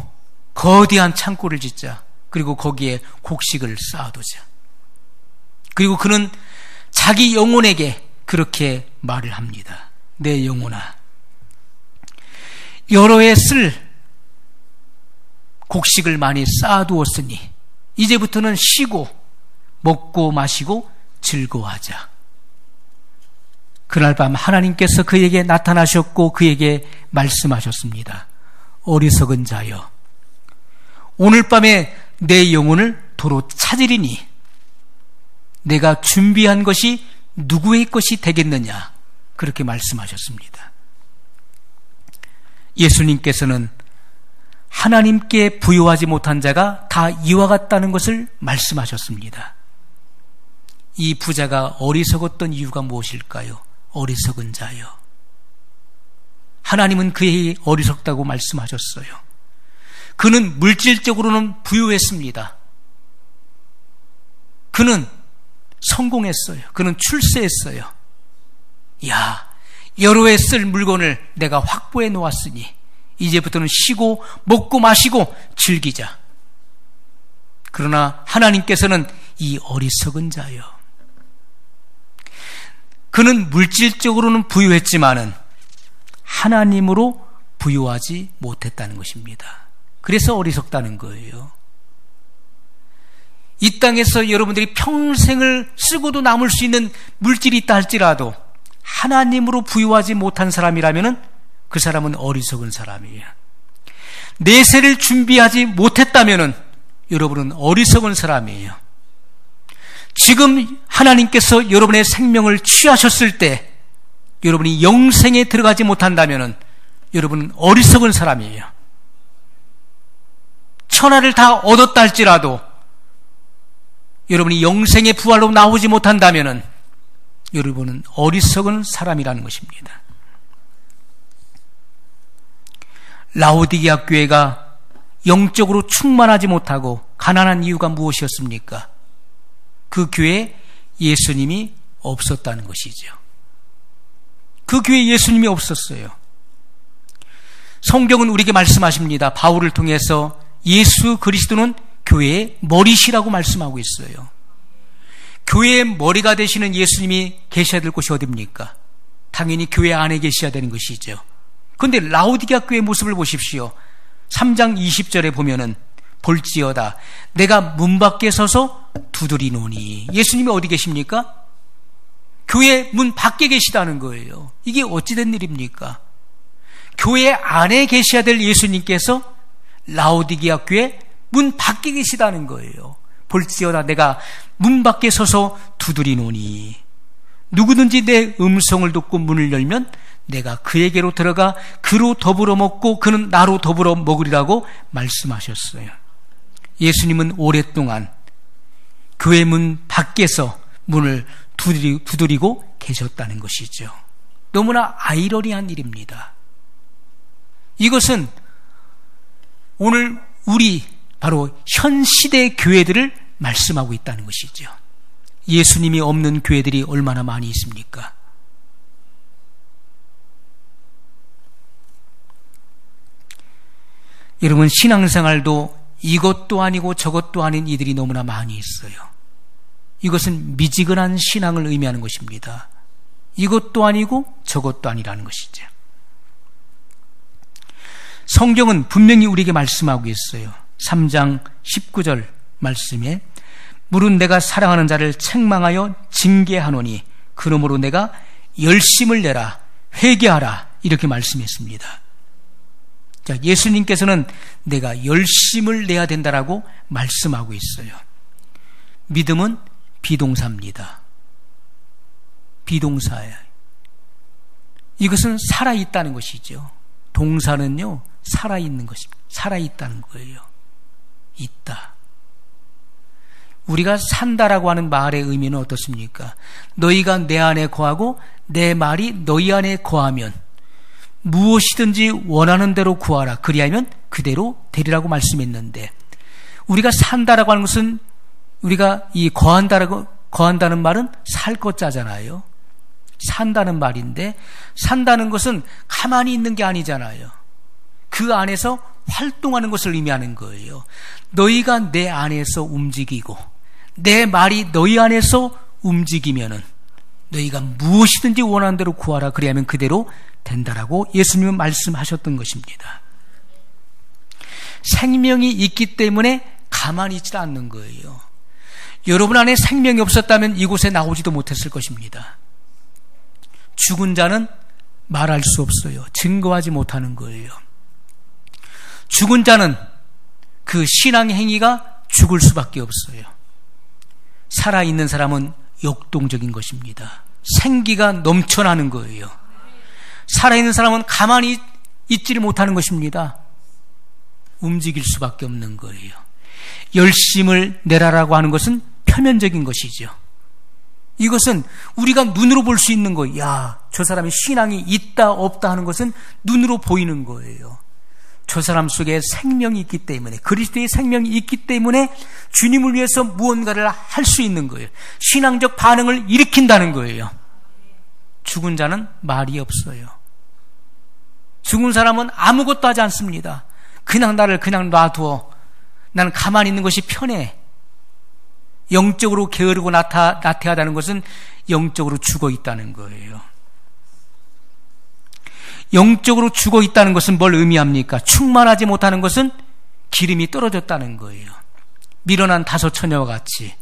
거대한 창고를 짓자. 그리고 거기에 곡식을 쌓아두자. 그리고 그는 자기 영혼에게 그렇게 말을 합니다. 내 영혼아, 여러 해 쓸 곡식을 많이 쌓아두었으니 이제부터는 쉬고 먹고 마시고 즐거워하자. 그날 밤 하나님께서 그에게 나타나셨고 그에게 말씀하셨습니다. 어리석은 자여, 오늘 밤에 내 영혼을 도로 찾으리니 내가 준비한 것이 누구의 것이 되겠느냐, 그렇게 말씀하셨습니다. 예수님께서는 하나님께 부요하지 못한 자가 다 이와 같다는 것을 말씀하셨습니다. 이 부자가 어리석었던 이유가 무엇일까요? 어리석은 자요. 하나님은 그에게 어리석다고 말씀하셨어요. 그는 물질적으로는 부유했습니다. 그는 성공했어요. 그는 출세했어요. 여러 해 쓸 물건을 내가 확보해 놓았으니 이제부터는 쉬고 먹고 마시고 즐기자. 그러나 하나님께서는 이 어리석은 자요, 그는 물질적으로는 부유했지만은 하나님으로 부유하지 못했다는 것입니다. 그래서 어리석다는 거예요. 이 땅에서 여러분들이 평생을 쓰고도 남을 수 있는 물질이 있다 할지라도 하나님으로 부유하지 못한 사람이라면 그 사람은 어리석은 사람이에요. 내세를 준비하지 못했다면 여러분은 어리석은 사람이에요. 지금 하나님께서 여러분의 생명을 취하셨을 때 여러분이 영생에 들어가지 못한다면 여러분은 어리석은 사람이에요. 천하를 다 얻었다 할지라도 여러분이 영생의 부활로 나오지 못한다면 여러분은 어리석은 사람이라는 것입니다. 라오디게아 교회가 영적으로 충만하지 못하고 가난한 이유가 무엇이었습니까? 그 교회에 예수님이 없었다는 것이죠. 그 교회에 예수님이 없었어요. 성경은 우리에게 말씀하십니다. 바울을 통해서 예수 그리스도는 교회의 머리시라고 말씀하고 있어요. 교회의 머리가 되시는 예수님이 계셔야 될 곳이 어디입니까? 당연히 교회 안에 계셔야 되는 것이죠. 그런데 라오디게아 교회의 모습을 보십시오. 3장 20절에 보면은 볼지어다 내가 문 밖에 서서 두드리노니. 예수님이 어디 계십니까? 교회 문 밖에 계시다는 거예요. 이게 어찌된 일입니까? 교회 안에 계셔야 될 예수님께서 라오디게아 교회 문 밖에 계시다는 거예요. 볼지어다 내가 문 밖에 서서 두드리노니 누구든지 내 음성을 듣고 문을 열면 내가 그에게로 들어가 그로 더불어 먹고 그는 나로 더불어 먹으리라고 말씀하셨어요. 예수님은 오랫동안 교회 문 밖에서 문을 두드리고 계셨다는 것이죠. 너무나 아이러니한 일입니다. 이것은 오늘 우리 바로 현 시대 교회들을 말씀하고 있다는 것이죠. 예수님이 없는 교회들이 얼마나 많이 있습니까? 여러분, 신앙생활도 이것도 아니고 저것도 아닌 이들이 너무나 많이 있어요. 이것은 미지근한 신앙을 의미하는 것입니다. 이것도 아니고 저것도 아니라는 것이죠. 성경은 분명히 우리에게 말씀하고 있어요. 3장 19절 말씀에 물은 내가 사랑하는 자를 책망하여 징계하노니 그러므로 내가 열심을 내라 회개하라 이렇게 말씀했습니다. 자, 예수님께서는 내가 열심을 내야 된다라고 말씀하고 있어요. 믿음은 비동사입니다. 비동사예요. 이것은 살아있다는 것이죠. 동사는요, 살아있는 것입니다. 살아있다는 거예요. 있다. 우리가 산다라고 하는 말의 의미는 어떻습니까? 너희가 내 안에 거하고 내 말이 너희 안에 거하면 무엇이든지 원하는 대로 구하라. 그리하면 그대로 되리라고 말씀했는데, 우리가 산다라고 하는 것은 우리가 이 거한다는 말은 살 것자잖아요. 산다는 말인데, 산다는 것은 가만히 있는 게 아니잖아요. 그 안에서 활동하는 것을 의미하는 거예요. 너희가 내 안에서 움직이고 내 말이 너희 안에서 움직이면은 너희가 무엇이든지 원하는 대로 구하라. 그리하면 그대로 된다라고 예수님은 말씀하셨던 것입니다. 생명이 있기 때문에 가만히 있지 않는 거예요. 여러분 안에 생명이 없었다면 이곳에 나오지도 못했을 것입니다. 죽은 자는 말할 수 없어요. 증거하지 못하는 거예요. 죽은 자는 그 신앙의 행위가 죽을 수밖에 없어요. 살아있는 사람은 역동적인 것입니다. 생기가 넘쳐나는 거예요. 살아있는 사람은 가만히 있지를 못하는 것입니다. 움직일 수밖에 없는 거예요. 열심을 내라라고 하는 것은 표면적인 것이죠. 이것은 우리가 눈으로 볼 수 있는 거예요. 야, 저 사람의 신앙이 있다 없다 하는 것은 눈으로 보이는 거예요. 저 사람 속에 생명이 있기 때문에, 그리스도의 생명이 있기 때문에 주님을 위해서 무언가를 할 수 있는 거예요. 신앙적 반응을 일으킨다는 거예요. 죽은 자는 말이 없어요. 죽은 사람은 아무것도 하지 않습니다. 그냥 나를 그냥 놔두어. 나는 가만히 있는 것이 편해. 영적으로 게으르고 나태하다는 것은 영적으로 죽어 있다는 거예요. 영적으로 죽어 있다는 것은 뭘 의미합니까? 충만하지 못하는 것은 기름이 떨어졌다는 거예요. 밀어난 5 처녀와 같이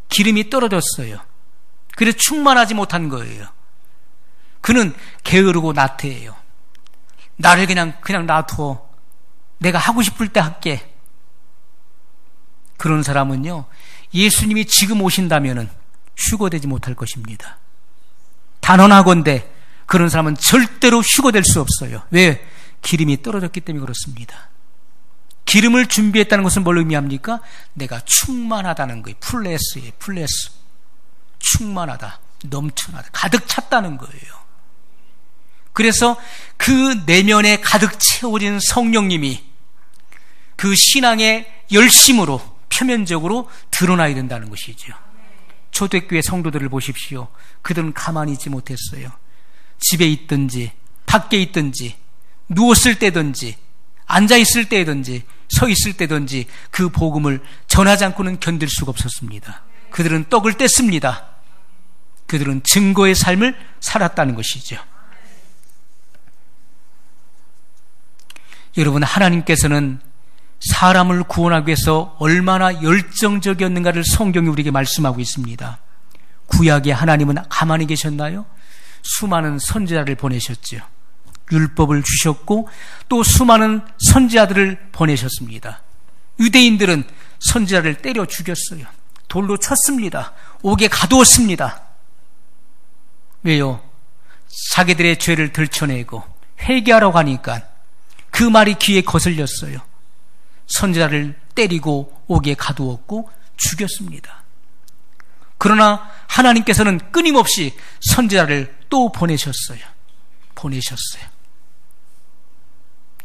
기름이 떨어졌어요. 그래서 충만하지 못한 거예요. 그는 게으르고 나태해요. 나를 그냥 놔둬. 내가 하고 싶을 때 할게. 그런 사람은요, 예수님이 지금 오신다면은 휴거되지 못할 것입니다. 단언하건대 그런 사람은 절대로 휴거될 수 없어요. 왜? 기름이 떨어졌기 때문에 그렇습니다. 기름을 준비했다는 것은 뭘 의미합니까? 내가 충만하다는 거예요. 플레스예요. 플레스. 충만하다. 넘쳐나다. 가득 찼다는 거예요. 그래서 그 내면에 가득 채워진 성령님이 그 신앙의 열심으로 표면적으로 드러나야 된다는 것이죠. 초대교회 성도들을 보십시오. 그들은 가만히 있지 못했어요. 집에 있든지 밖에 있든지 누웠을 때든지 앉아있을 때든지 서있을 때든지 그 복음을 전하지 않고는 견딜 수가 없었습니다. 그들은 떡을 뗐습니다. 그들은 증거의 삶을 살았다는 것이죠. 여러분, 하나님께서는 사람을 구원하기 위해서 얼마나 열정적이었는가를 성경이 우리에게 말씀하고 있습니다. 구약의 하나님은 가만히 계셨나요? 수많은 선지자를 보내셨죠. 율법을 주셨고 또 수많은 선지자들을 보내셨습니다. 유대인들은 선지자를 때려 죽였어요. 돌로 쳤습니다. 옥에 가두었습니다. 왜요? 자기들의 죄를 들춰내고 회개하라고 하니까 그 말이 귀에 거슬렸어요. 선지자를 때리고 옥에 가두었고 죽였습니다. 그러나 하나님께서는 끊임없이 선지자를 또 보내셨어요.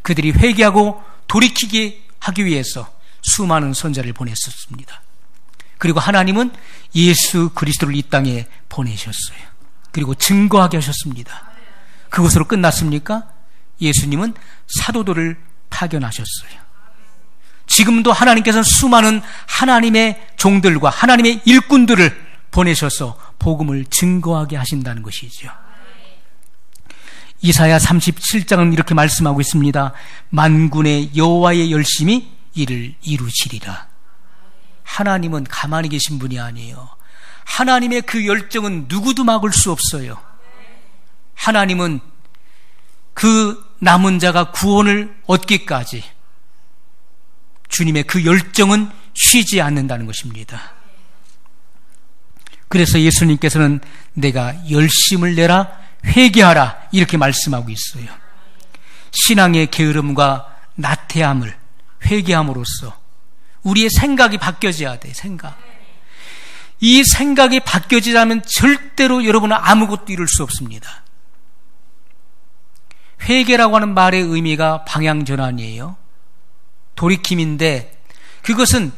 그들이 회개하고 돌이키게 하기 위해서 수많은 선지자를 보냈었습니다. 그리고 하나님은 예수 그리스도를 이 땅에 보내셨어요. 그리고 증거하게 하셨습니다. 그것으로 끝났습니까? 예수님은 사도들을 파견하셨어요. 지금도 하나님께서는 수많은 하나님의 종들과 하나님의 일꾼들을 보내셔서 복음을 증거하게 하신다는 것이죠. 이사야 37장은 이렇게 말씀하고 있습니다. 만군의 여호와의 열심이 이를 이루시리라. 하나님은 가만히 계신 분이 아니에요. 하나님의 그 열정은 누구도 막을 수 없어요. 하나님은 그 남은 자가 구원을 얻기까지 주님의 그 열정은 쉬지 않는다는 것입니다. 그래서 예수님께서는 내가 열심을 내라 회개하라 이렇게 말씀하고 있어요. 신앙의 게으름과 나태함을 회개함으로써 우리의 생각이 바뀌어져야 돼. 이 생각이 바뀌어지지 않으면 절대로 여러분은 아무것도 이룰 수 없습니다. 회개라고 하는 말의 의미가 방향전환이에요. 돌이킴인데 그것은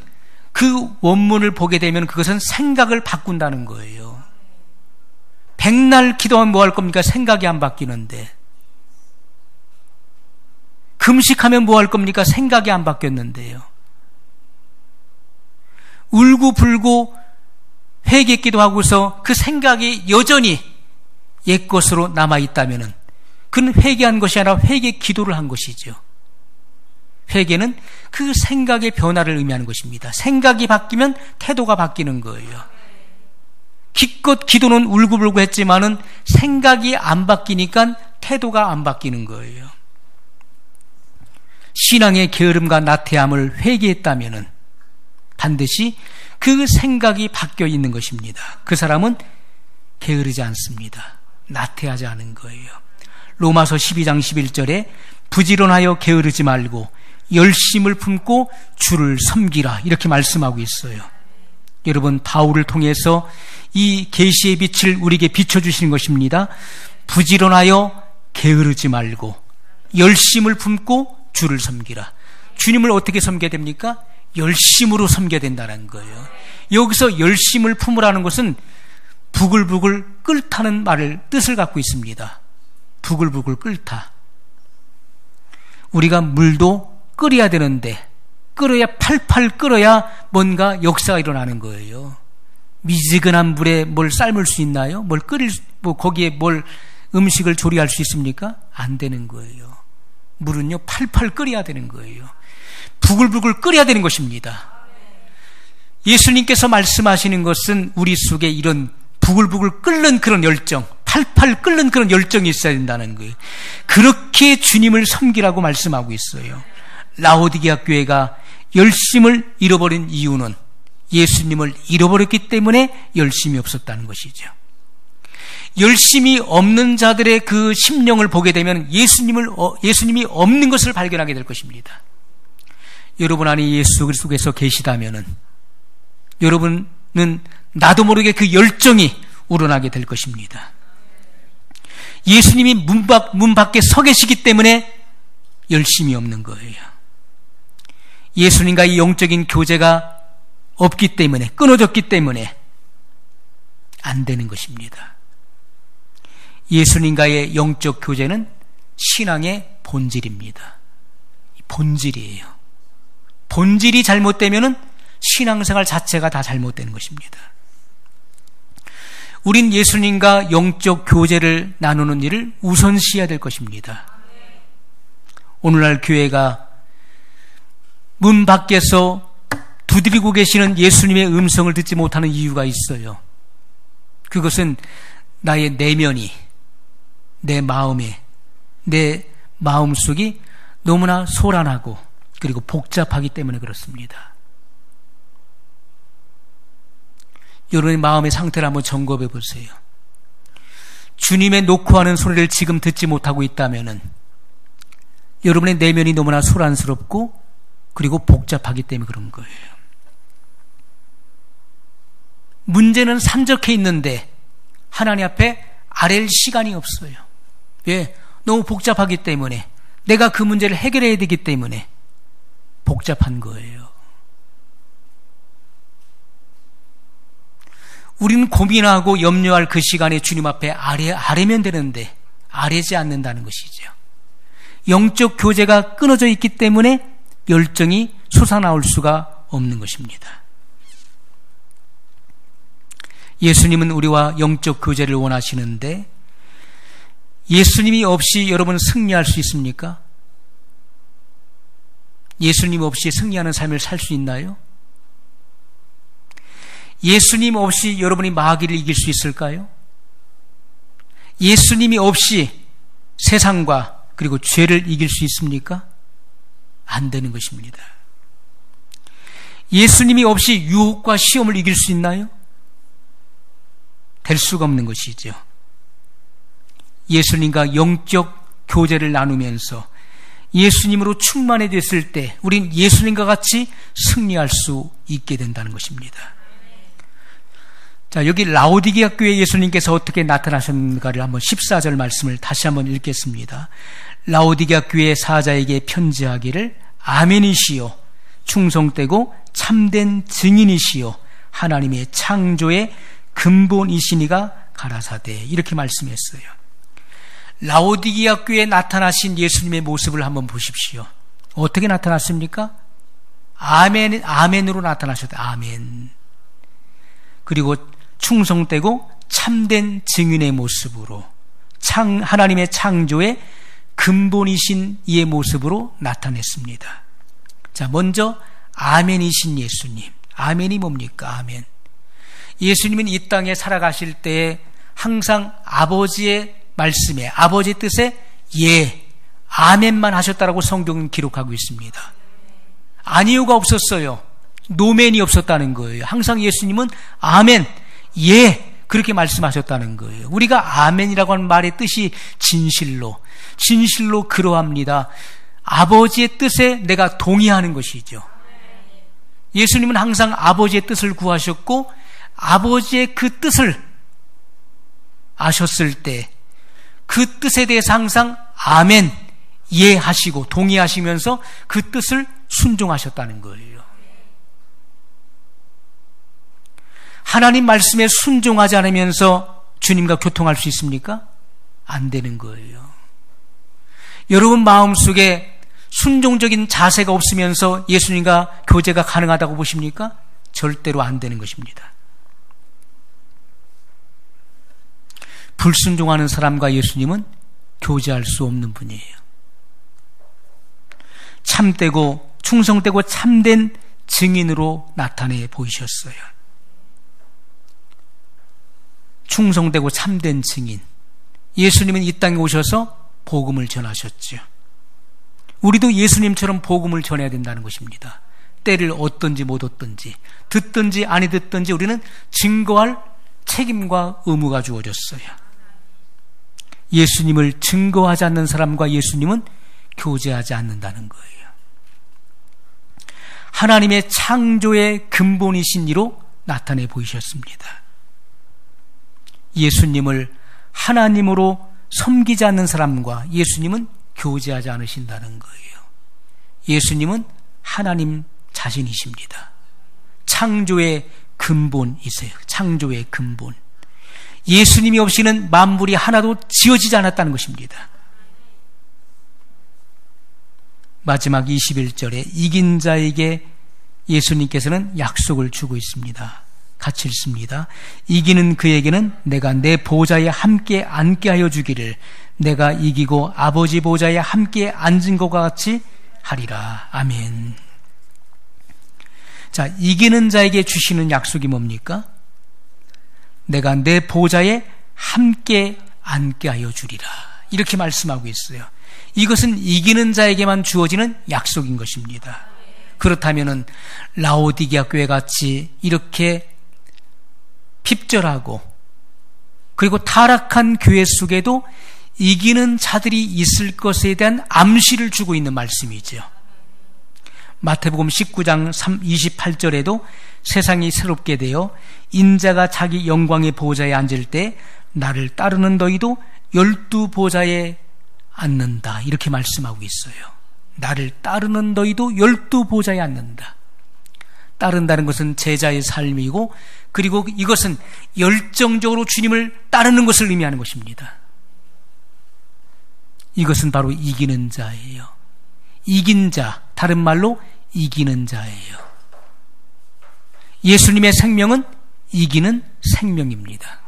그 원문을 보게 되면 그것은 생각을 바꾼다는 거예요. 백날 기도하면 뭐 할 겁니까? 생각이 안 바뀌는데. 금식하면 뭐 할 겁니까? 생각이 안 바뀌었는데요. 울고불고 회개 기도하고서 그 생각이 여전히 옛것으로 남아있다면 그는 회개한 것이 아니라 회개 기도를 한 것이죠. 회개는 그 생각의 변화를 의미하는 것입니다. 생각이 바뀌면 태도가 바뀌는 거예요. 기껏 기도는 울고불고 했지만은 생각이 안 바뀌니까 태도가 안 바뀌는 거예요. 신앙의 게으름과 나태함을 회개했다면은 반드시 그 생각이 바뀌어 있는 것입니다. 그 사람은 게으르지 않습니다. 나태하지 않은 거예요. 로마서 12장 11절에 부지런하여 게으르지 말고 열심을 품고 주를 섬기라 이렇게 말씀하고 있어요. 여러분, 바울을 통해서 이 계시의 빛을 우리에게 비춰주시는 것입니다. 부지런하여 게으르지 말고 열심을 품고 주를 섬기라. 주님을 어떻게 섬겨야 됩니까? 열심으로 섬겨야 된다는 거예요. 여기서 열심을 품으라는 것은 부글부글 끓다는 말을 뜻을 갖고 있습니다. 부글부글 끓다. 우리가 물도 끓여야 되는데 끓어야 팔팔 끓어야 뭔가 역사가 일어나는 거예요. 미지근한 물에 뭘 삶을 수 있나요? 뭘 끓일 거기에 뭘 음식을 조리할 수 있습니까? 안 되는 거예요. 물은요 팔팔 끓여야 되는 거예요. 부글부글 끓여야 되는 것입니다. 예수님께서 말씀하시는 것은 우리 속에 이런 부글부글 끓는 그런 열정, 팔팔 끓는 그런 열정이 있어야 된다는 거예요. 그렇게 주님을 섬기라고 말씀하고 있어요. 라오디게아 교회가 열심을 잃어버린 이유는 예수님을 잃어버렸기 때문에 열심이 없었다는 것이죠. 열심이 없는 자들의 그 심령을 보게 되면 예수님이 없는 것을 발견하게 될 것입니다. 여러분 안에 예수 그리스도께서 계시다면은 여러분은 나도 모르게 그 열정이 우러나게 될 것입니다. 예수님이 문 밖에 서 계시기 때문에 열심이 없는 거예요. 예수님과의 영적인 교제가 없기 때문에, 끊어졌기 때문에 안 되는 것입니다. 예수님과의 영적 교제는 신앙의 본질입니다. 본질이에요. 본질이 잘못되면은 신앙생활 자체가 다 잘못되는 것입니다. 우린 예수님과 영적 교제를 나누는 일을 우선시해야 될 것입니다. 오늘날 교회가 문 밖에서 두드리고 계시는 예수님의 음성을 듣지 못하는 이유가 있어요. 그것은 나의 내면이, 내 마음속이 너무나 소란하고 그리고 복잡하기 때문에 그렇습니다. 여러분의 마음의 상태를 한번 점검해 보세요. 주님의 놓고 하는 소리를 지금 듣지 못하고 있다면은 여러분의 내면이 너무나 소란스럽고 그리고 복잡하기 때문에 그런 거예요. 문제는 산적해 있는데 하나님 앞에 아랠 시간이 없어요. 왜? 너무 복잡하기 때문에, 내가 그 문제를 해결해야 되기 때문에 복잡한 거예요. 우리는 고민하고 염려할 그 시간에 주님 앞에 아뢰면 되는데 아뢰지 않는다는 것이죠. 영적 교제가 끊어져 있기 때문에 열정이 솟아나올 수가 없는 것입니다. 예수님은 우리와 영적 교제를 원하시는데 예수님이 없이 여러분 승리할 수 있습니까? 예수님 없이 승리하는 삶을 살 수 있나요? 예수님 없이 여러분이 마귀를 이길 수 있을까요? 예수님이 없이 세상과 그리고 죄를 이길 수 있습니까? 안 되는 것입니다. 예수님이 없이 유혹과 시험을 이길 수 있나요? 될 수가 없는 것이죠. 예수님과 영적 교제를 나누면서 예수님으로 충만해졌을 때 우린 예수님과 같이 승리할 수 있게 된다는 것입니다. 자, 여기 라오디게아 교회 예수님께서 어떻게 나타나셨는가를 한번 14절 말씀을 다시 한번 읽겠습니다. 라오디게아 교회 사자에게 편지하기를 아멘이시요 충성되고 참된 증인이시요 하나님의 창조의 근본이시니가 가라사대, 이렇게 말씀했어요. 라오디게아 교회에 나타나신 예수님의 모습을 한번 보십시오. 어떻게 나타났습니까? 아멘으로 나타나셨다. 아멘. 그리고 충성되고 참된 증인의 모습으로, 하나님의 창조의 근본이신 이의 모습으로 나타냈습니다. 자, 먼저 아멘이신 예수님. 아멘이 뭡니까? 아멘. 예수님은 이 땅에 살아가실 때에 항상 아버지의 말씀에, 아버지의 뜻에 예, 아멘만 하셨다라고 성경은 기록하고 있습니다. 아니요가 없었어요. 노멘이 없었다는 거예요. 항상 예수님은 아멘, 예, 그렇게 말씀하셨다는 거예요. 우리가 아멘이라고 하는 말의 뜻이 진실로 그러합니다. 아버지의 뜻에 내가 동의하는 것이죠. 예수님은 항상 아버지의 뜻을 구하셨고 아버지의 그 뜻을 아셨을 때 그 뜻에 대해서 항상 아멘, 예 하시고 동의하시면서 그 뜻을 순종하셨다는 거예요. 하나님 말씀에 순종하지 않으면서 주님과 교통할 수 있습니까? 안 되는 거예요. 여러분 마음속에 순종적인 자세가 없으면서 예수님과 교제가 가능하다고 보십니까? 절대로 안 되는 것입니다. 불순종하는 사람과 예수님은 교제할 수 없는 분이에요. 참되고 충성되고 참된 증인으로 나타내 보이셨어요. 충성되고 참된 증인. 예수님은 이 땅에 오셔서 복음을 전하셨죠. 우리도 예수님처럼 복음을 전해야 된다는 것입니다. 때를 얻든지 못 얻든지, 듣든지 아니 듣든지 우리는 증거할 책임과 의무가 주어졌어요. 예수님을 증거하지 않는 사람과 예수님은 교제하지 않는다는 거예요. 하나님의 창조의 근본이신 이로 나타내 보이셨습니다. 예수님을 하나님으로 섬기지 않는 사람과 예수님은 교제하지 않으신다는 거예요. 예수님은 하나님 자신이십니다. 창조의 근본이세요. 창조의 근본. 예수님이 없이는 만물이 하나도 지어지지 않았다는 것입니다. 마지막 21절에 이긴 자에게 예수님께서는 약속을 주고 있습니다. 같이 읽습니다. 이기는 그에게는 내가 내 보좌에 함께 앉게 하여 주기를, 내가 이기고 아버지 보좌에 함께 앉은 것과 같이 하리라. 아멘. 자, 이기는 자에게 주시는 약속이 뭡니까? 내가 내 보좌에 함께 앉게 하여 주리라. 이렇게 말씀하고 있어요. 이것은 이기는 자에게만 주어지는 약속인 것입니다. 그렇다면은 라오디게아 교회 같이 이렇게 핍절하고 그리고 타락한 교회 속에도 이기는 자들이 있을 것에 대한 암시를 주고 있는 말씀이죠. 마태복음 19장 28절에도 세상이 새롭게 되어 인자가 자기 영광의 보좌에 앉을 때 나를 따르는 너희도 12보좌에 앉는다, 이렇게 말씀하고 있어요. 나를 따르는 너희도 12보좌에 앉는다. 따른다는 것은 제자의 삶이고, 그리고 이것은 열정적으로 주님을 따르는 것을 의미하는 것입니다. 이것은 바로 이기는 자예요. 이긴 자, 다른 말로 이기는 자예요. 예수님의 생명은 이기는 생명입니다.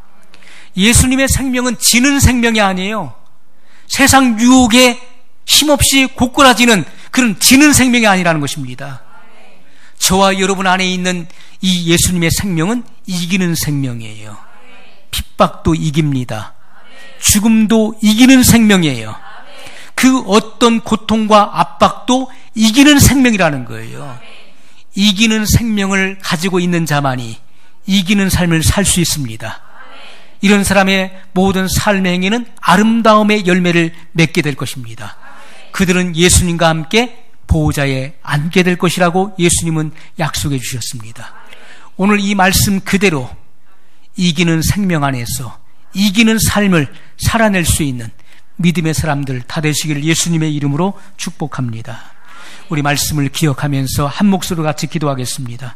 예수님의 생명은 지는 생명이 아니에요. 세상 유혹에 힘없이 고꾸라지는 그런 지는 생명이 아니라는 것입니다. 저와 여러분 안에 있는 이 예수님의 생명은 이기는 생명이에요. 핍박도 이깁니다. 죽음도 이기는 생명이에요. 그 어떤 고통과 압박도 이기는 생명이라는 거예요. 이기는 생명을 가지고 있는 자만이 이기는 삶을 살 수 있습니다. 이런 사람의 모든 삶의 행위는 아름다움의 열매를 맺게 될 것입니다. 그들은 예수님과 함께 보호자에 앉게 될 것이라고 예수님은 약속해 주셨습니다. 오늘 이 말씀 그대로 이기는 생명 안에서 이기는 삶을 살아낼 수 있는 믿음의 사람들 다 되시기를 예수님의 이름으로 축복합니다. 우리 말씀을 기억하면서 한 목소리로 같이 기도하겠습니다.